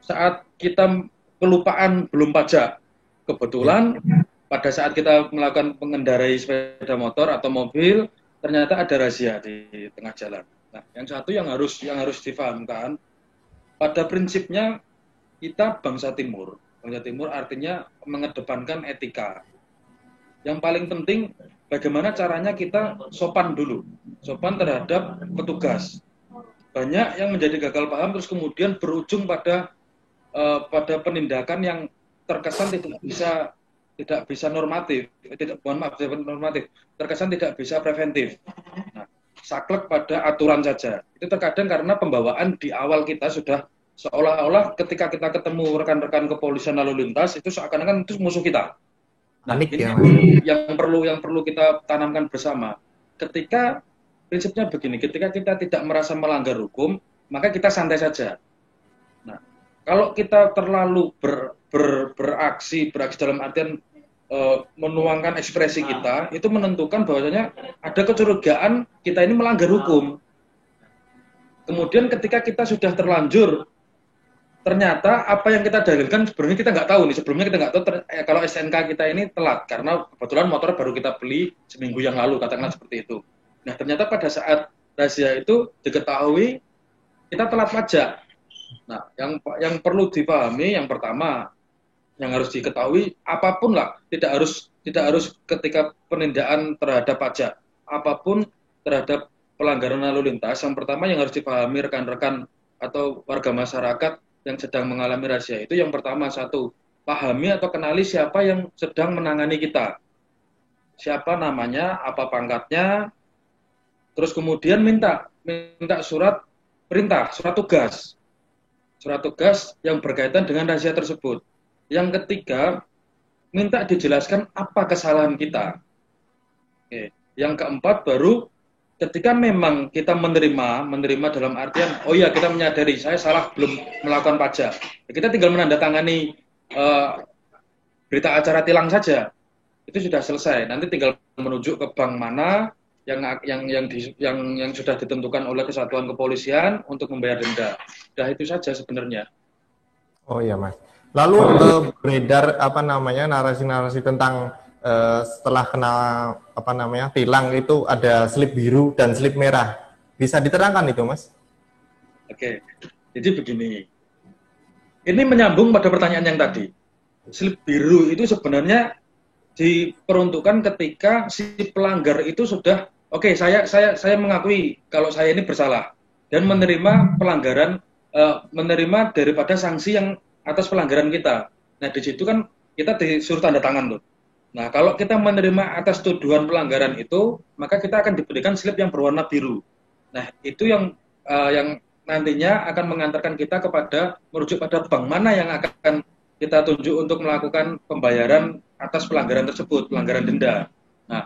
saat kita kelupaan belum pajak. Kebetulan pada saat kita melakukan mengendarai sepeda motor atau mobil, ternyata ada razia di tengah jalan. Nah, yang satu yang harus difahamkan, pada prinsipnya kita bangsa Timur. Bangsa Timur artinya mengedepankan etika. Yang paling penting bagaimana caranya kita sopan dulu, sopan terhadap petugas. Banyak yang menjadi gagal paham terus kemudian berujung pada penindakan yang terkesan tidak bisa normatif, normatif, terkesan tidak bisa preventif. Nah, saklek pada aturan saja. Itu terkadang karena pembawaan di awal kita sudah seolah-olah ketika kita ketemu rekan-rekan kepolisian lalu lintas itu seakan-akan itu musuh kita. Nah, Panik ya, Mas. ini yang perlu kita tanamkan bersama. Ketika prinsipnya begini, ketika kita tidak merasa melanggar hukum, maka kita santai saja. Nah, kalau kita terlalu beraksi dalam artian menuangkan ekspresi kita, itu menentukan bahwasanya ada kecurigaan kita ini melanggar hukum. Kemudian ketika kita sudah terlanjur, ternyata apa yang kita dalilkan sebenarnya kita nggak tahu nih. Sebelumnya kita nggak tahu kalau SNK kita ini telat karena kebetulan motor baru kita beli seminggu yang lalu, katakanlah seperti itu. Nah, ternyata pada saat razia itu diketahui kita telat pajak. Nah, yang perlu dipahami yang pertama, yang harus diketahui apapun lah, tidak harus ketika penindakan terhadap pajak, apapun terhadap pelanggaran lalu lintas. Yang pertama yang harus dipahami rekan-rekan atau warga masyarakat yang sedang mengalami razia itu, yang pertama satu, pahami atau kenali siapa yang sedang menangani kita. Siapa namanya, apa pangkatnya, terus kemudian minta surat perintah, surat tugas yang berkaitan dengan razia tersebut. Yang ketiga, minta dijelaskan apa kesalahan kita. Oke. Yang keempat baru ketika memang kita menerima dalam artian, oh ya kita menyadari saya salah belum melakukan pajak. Ya, kita tinggal menandatangani berita acara tilang saja. Itu sudah selesai. Nanti tinggal menuju ke bank mana yang sudah ditentukan oleh kesatuan kepolisian untuk membayar denda. Sudah itu saja sebenarnya. Oh iya, Mas. Lalu beredar narasi-narasi tentang setelah kena tilang itu ada slip biru dan slip merah. Bisa diterangkan itu, Mas? Oke. Jadi begini. Ini menyambung pada pertanyaan yang tadi. Slip biru itu sebenarnya diperuntukkan ketika si pelanggar itu sudah saya mengakui kalau saya ini bersalah dan menerima pelanggaran, menerima daripada sanksi yang atas pelanggaran kita. Nah, di situ kan kita disuruh tanda tangan tuh. Nah, kalau kita menerima atas tuduhan pelanggaran itu, maka kita akan diberikan slip yang berwarna biru. Nah, itu yang nantinya akan mengantarkan kita kepada merujuk pada bank mana yang akan kita tunjuk untuk melakukan pembayaran atas pelanggaran tersebut, pelanggaran denda. Nah,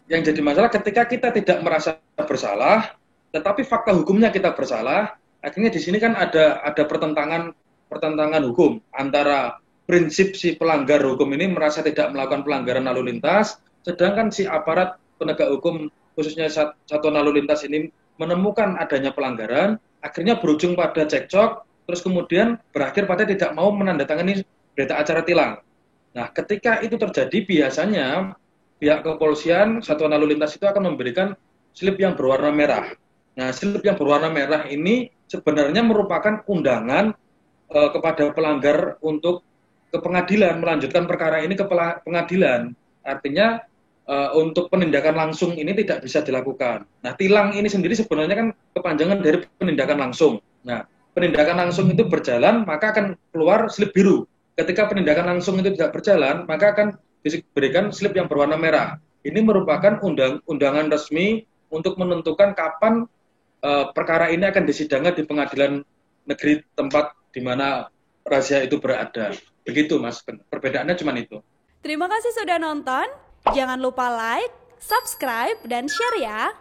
yang jadi masalah ketika kita tidak merasa bersalah, tetapi fakta hukumnya kita bersalah, akhirnya di sini kan ada pertentangan hukum antara prinsip si pelanggar hukum ini merasa tidak melakukan pelanggaran lalu lintas, sedangkan si aparat penegak hukum khususnya satuan lalu lintas ini menemukan adanya pelanggaran, akhirnya berujung pada cekcok, terus kemudian berakhir pada tidak mau menandatangani berita acara tilang. Nah, ketika itu terjadi biasanya pihak kepolisian satuan lalu lintas itu akan memberikan slip yang berwarna merah. Nah, slip yang berwarna merah ini sebenarnya merupakan undangan kepada pelanggar untuk ke pengadilan, melanjutkan perkara ini ke pengadilan. Artinya untuk penindakan langsung ini tidak bisa dilakukan. Nah, tilang ini sendiri sebenarnya kan kepanjangan dari penindakan langsung. Nah, penindakan langsung itu berjalan, maka akan keluar slip biru. Ketika penindakan langsung itu tidak berjalan, maka akan diberikan slip yang berwarna merah. Ini merupakan undangan resmi untuk menentukan kapan perkara ini akan disidangkan di pengadilan negeri tempat di mana razia itu berada. Begitu, Mas. Perbedaannya cuma itu. Terima kasih sudah nonton. Jangan lupa like, subscribe, dan share ya.